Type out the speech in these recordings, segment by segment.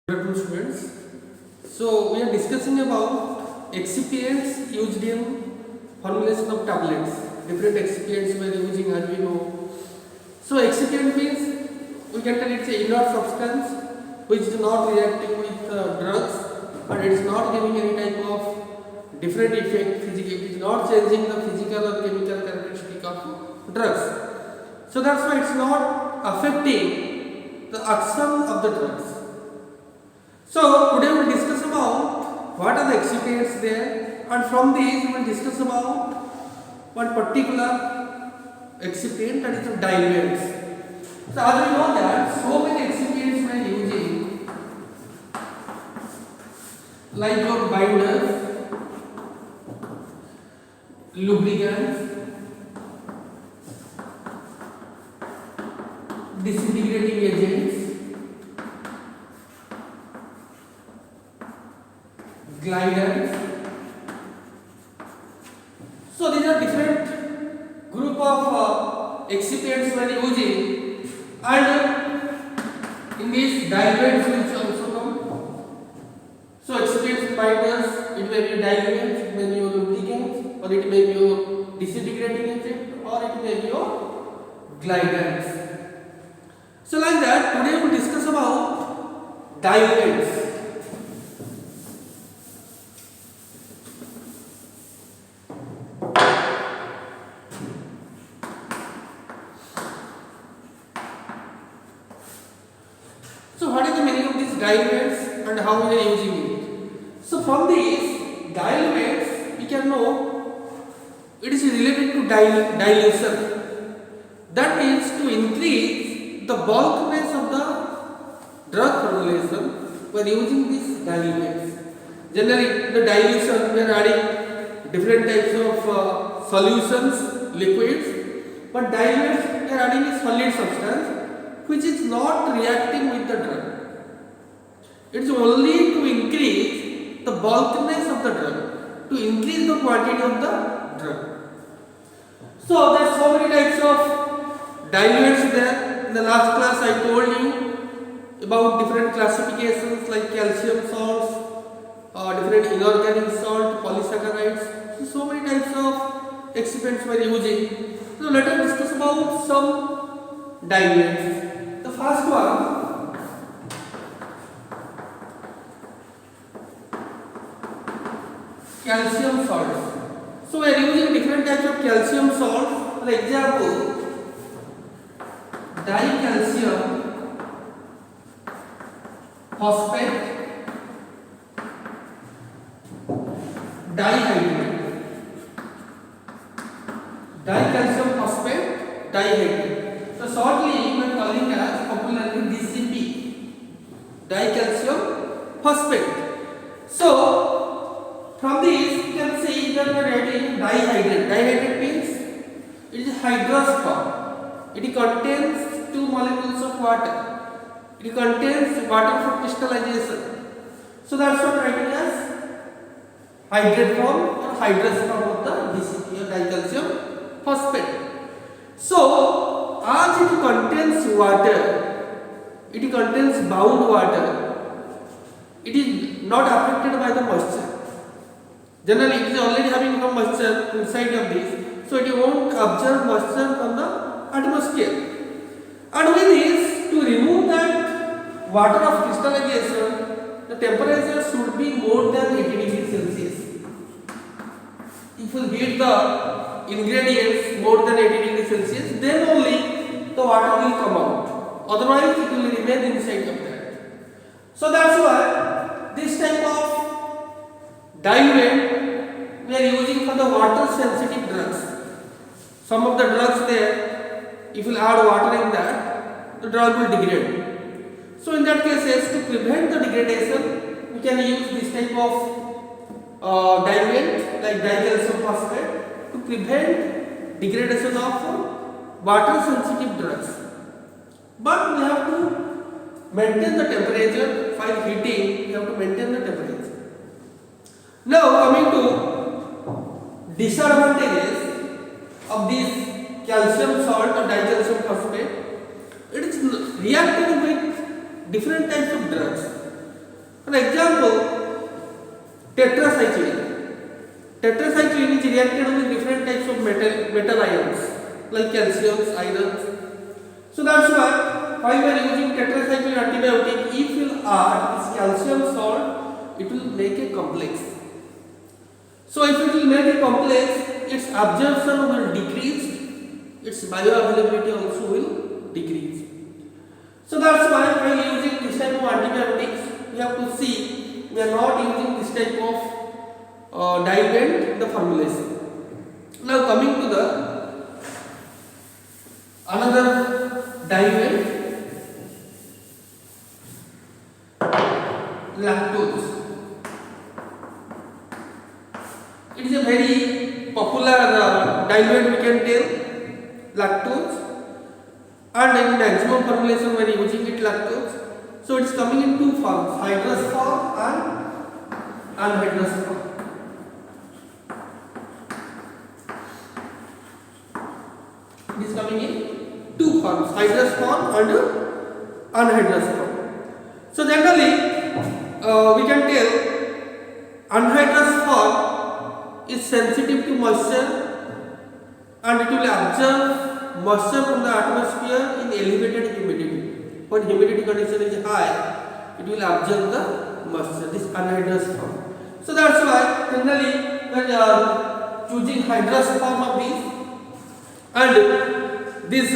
Good afternoon, students. So we are discussing about excipients used in formulation of tablets. Different excipients we are using, as we know. So excipient means we can tell it's an inert substance which is not reacting with drugs, and it is not giving any type of different effect. Physical, it is not changing the physical or chemical characteristic of drugs. So that's why it's not affecting the action of the drugs. So today we will discuss about what are the excipients there, and from these we will discuss about one particular excipient, that is the diluents. So as we know that so many excipients we are using, like your binders, lubricants, disintegrating agents, gliders. So these are different group of excipients we are using, and in these diluents will also come. So excipients binders, it may be diluents, it may be your lubricants, or it may be your disintegrating agent, or it may be your gliders. So like that, today we will discuss about diluents. So what is the meaning of these diluents and how we are using it? So from these diluents we can know it is related to dilution. That means to increase the bulkiness of the drug formulation we are using these diluents. Generally the dilution we are adding different types of solutions, liquids, but diluents we are adding a solid substance which is not reacting with the drug. It is only to increase the bulkiness of the drug, to increase the quantity of the drug. So there are so many types of diluents there. In the last class I told you about different classifications like calcium salts, different inorganic salt, polysaccharides. So many types of excipients we are using. So let us discuss about some diluents. The first one, calcium salts. So we are using different types of calcium salts. For example, dicalcium phosphate, dihydrate, dicalcium phosphate, dihydrate. So shortly we are calling as popularly DCP, dicalcium phosphate. So from this you can see that we are writing dihydrate. Dihydrate means it is hydrous form. It contains two molecules of water. It contains water for crystallization. So that's what writing as hydrate form or hydrous form of the DCP or dicalcium phosphate. So as it contains water, it contains bound water, it is not affected by the moisture. Generally it is already having some moisture inside of this, so it won't absorb moisture from the atmosphere. And with this, to remove that water of crystallization, the temperature should be more than 80 degrees Celsius. If you heat the ingredients more than 80 degrees Celsius, then only the water will come out. Otherwise, it will remain inside of that. So that's why this type of diluent we are using for the water-sensitive drugs. Some of the drugs there, if you add water in that, the drug will degrade. So in that case, to prevent the degradation, we can use this type of diluent like dicalcium phosphate to prevent degradation of water sensitive drugs. But we have to maintain the temperature while heating. We have to maintain the temperature. Now coming to disadvantages of this calcium salt or dicalcium phosphate, it is reacting with different types of drugs. For example, tetracycline. Tetracycline is reacted with different types of metal ions like calcium, iron. So that's why while we are using tetracycline antibiotic, if you add this calcium salt, it will make a complex. So if it will make a complex, its absorption will decrease, its bioavailability also will decrease. So that's why while using this type of antibiotics, we have to see we are not using this type of diluent in the formulation. Now coming to the another diluent, lactose. It is a very popular diluent, we can tell, lactose, and in maximum formulation we are using it lactose. So it is coming in two forms, hydrous form and anhydrous form. It is coming in two forms, hydrous form and anhydrous form. So generally we can tell anhydrous form is sensitive to moisture and it will absorb moisture from the atmosphere in elevated humidity. When humidity condition is high, it will absorb the moisture, this anhydrous form. So that's why generally when you are choosing hydrous form of this, and this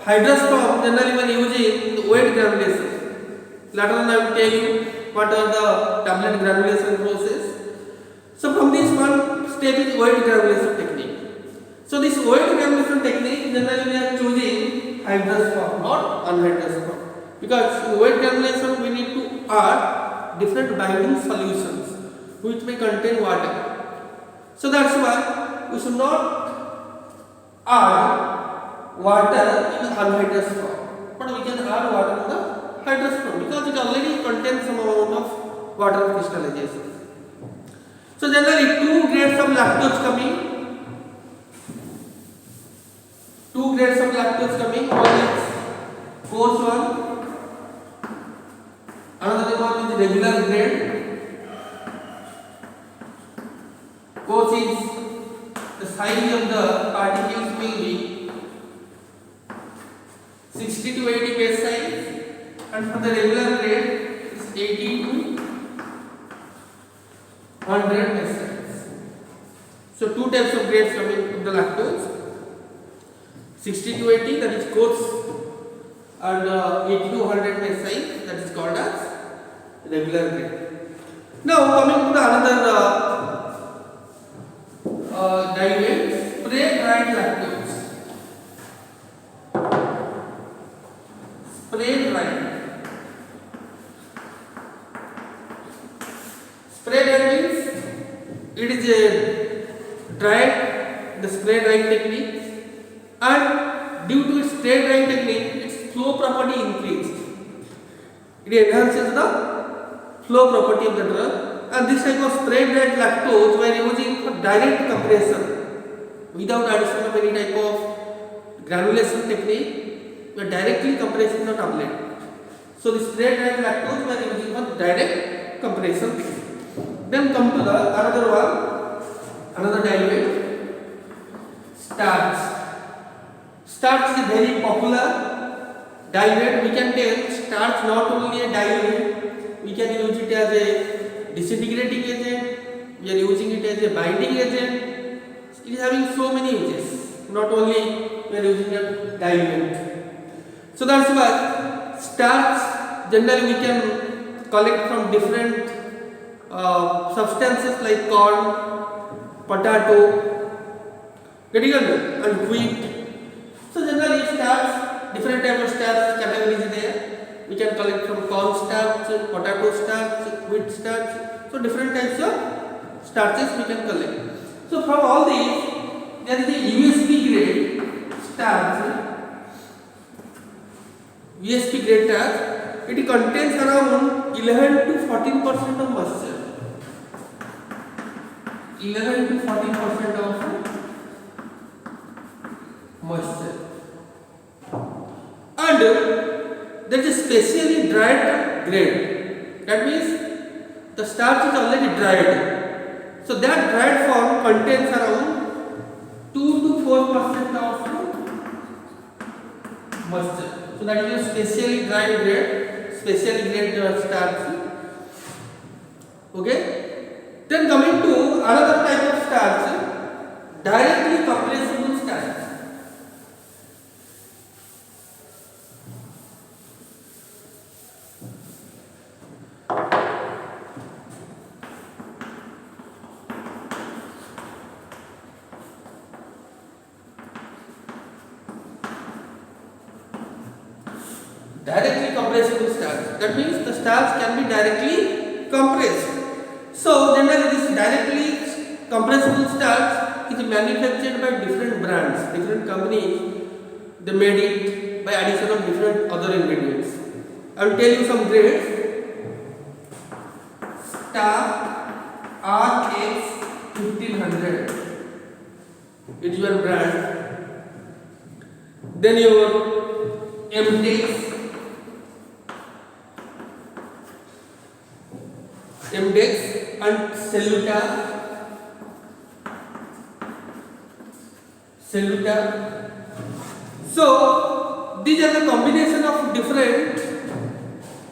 hydrous form generally when using the weight granulation. Later on I will tell you what are the tablet granulation process. So from this one step is weight granulation technique. So this weight granulation technique generally we are choosing hydrous form, not anhydrous form, because in weight granulation we need to add different binding solutions which may contain water. So that's why we should not add water in anhydrous form, but we can add water in the hydrous form because it already contains some amount of water crystallization. So generally two grades of lactose coming. Two grades of lactose coming. One is coarse one, another one is regular grade. Coarse is the size of the particles will be 60 to 80 base size, and for the regular grade is 80 to 100 base size. So two types of grades coming of the lactose. 60 to 80, that is coarse, and 80 to 100 base size, that is called as regular grade. Now coming to the another diluent, spray dried lactose. Spray dried. Spray dried means it is a dried, the spray drying technique, and due to its spray drying technique, its flow property increased. It enhances the flow property of the drug, and this type of spray dried lactose we are using for direct compression without addition of any type of granulation technique. We are directly compressing the tablet. So the spray dried lactose we are using for direct compression. Then come to the another one, another diluent, starch. Starch is a very popular diluent. We can tell starch not only a diluent, we can use it as a disintegrating agent, we are using it as a binding agent. It is having so many uses, not only we are using a diluent. So that's why starch generally we can collect from different substances like corn, potato, getting under, and wheat. So generally starch, different type of starch categories there. We can collect from corn starch, potato starch, wheat starch. So different types of starches we can collect. So from all these, there is a USP grade starch. USP grade starch. It contains around 11 to 14% of moisture. 11 to 14% of moisture. And there is a specially dried grade. That means the starch is already dried. So that dried form contains around 2 to 4% of moisture. So that is a specially dried grade, specially grade starch. Okay. Then coming to another type of starch, directly compressible starch. Directly compressible starch. That means the starch can be directly compressed. So generally this directly compressible starch is manufactured by different brands, different companies. They made it by addition of different other ingredients. I will tell you some grades. Star RX 1500. It is your brand. Then your MTEX and Celluta. So these are the combination of different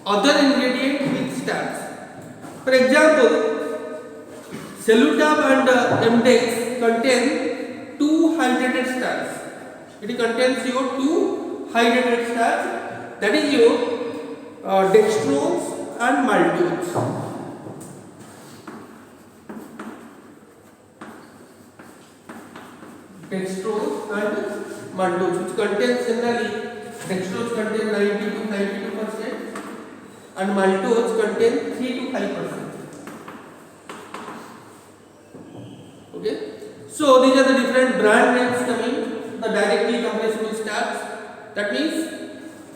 other ingredients with starch. For example, Celluta and MTEX contain 2 hydrated starch. It contains your 2 hydrated starch, that is your dextrose and maltose. Dextrose and maltose, which contains generally dextrose contains 90 to 92% and maltose contains 3 to 5%. Okay, so these are the different brand names coming. The directly compressible starch, that means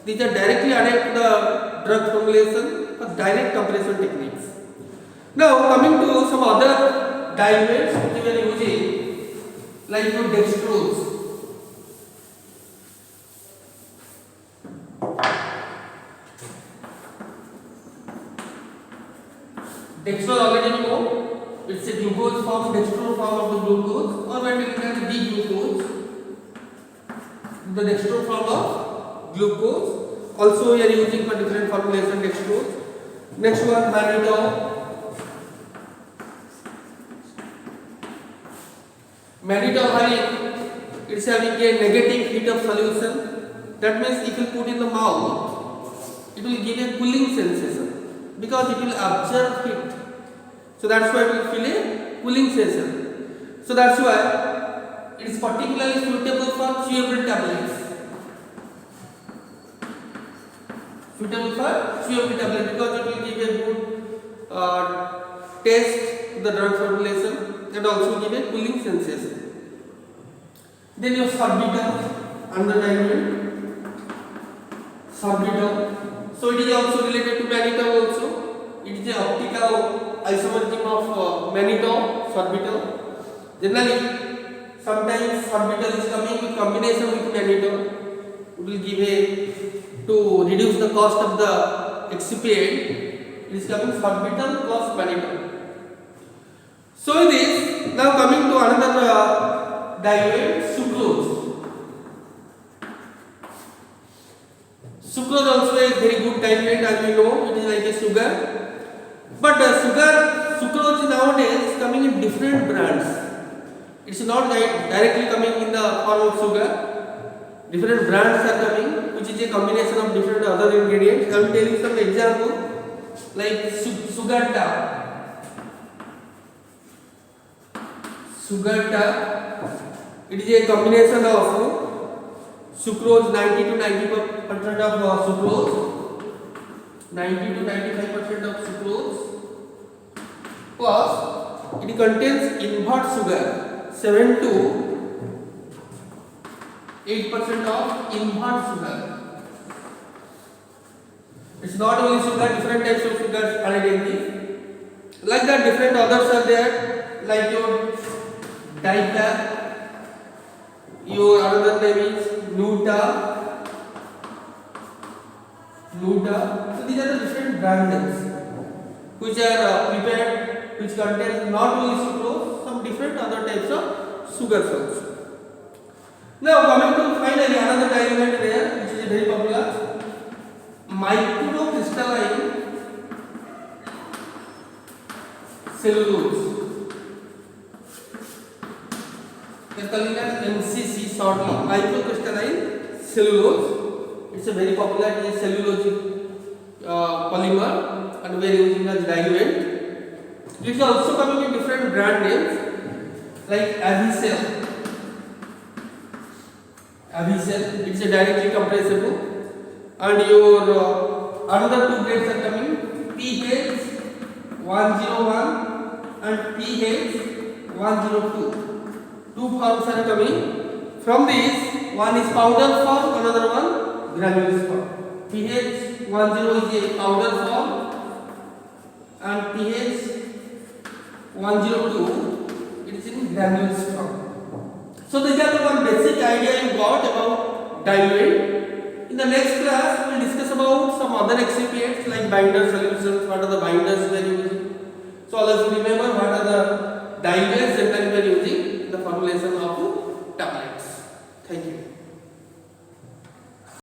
these are directly added to the drug formulation or direct compression techniques. Now coming to some other diluents which we are using, like your dextrose. Dextrose already you know, it's a glucose form, dextrose form of the glucose, or when we look at D-glucose, the dextrose form of glucose. Also we are using for different formulation dextrose. Next one, mannitol. Mannitol it's having a negative heat of solution. That means if you put in the mouth, it will give a cooling sensation because it will absorb heat. So that's why it will feel a cooling sensation. So that's why it is particularly suitable for chewable tablets. Suitable for chewable tablets because it will give a good taste to the drug formulation and also give a cooling sensation. Then your sorbitol, another diluent, sorbitol. So it is also related to mannitol also. It is the optical isomerism of mannitol, sorbitol. Generally, sometimes sorbitol is coming in combination with mannitol. It will give a, to reduce the cost of the excipient, it is coming sorbitol plus mannitol. So it is now coming to another diluent, sucrose. Sucrose also is very good diluent, as we know, it is like a sugar. But sucrose nowadays is coming in different brands. It's not directly coming in the form of sugar. Different brands are coming, which is a combination of different other ingredients. I will tell you some example, like Sugarta. Sugarta, it is a combination of sucrose, 90 to 90% of sucrose, 90 to 95% of sucrose, plus it contains invert sugar, 7 to 8% of invert sugar. It's not only sugar, different types of sugars are in this. Like that, different others are there, like your Dica, your another name is Nuta. So these are the different brand names. which are prepared, which contain not only sucrose, some different other types of sugars also. Now coming to finally another derivative there, which is very popular, microcrystalline cellulose. We are calling it MCC shortly, microcrystalline cellulose. It's a very popular cellulosic polymer and we are using as diluent. It is also coming in different brand names like Avicel. Avicel, it's a directly compressible, and your another two grades are coming, PH 101 and PH 102. Two forms are coming. From these, one is powder form, another one granules form. PH 10 is a powder form and PH 102 it is in granules form. So these are the one basic idea you got about diluent. In the next class, we will discuss about some other excipients like binder solutions. What are the binders we are using? So always remember what are the dilutes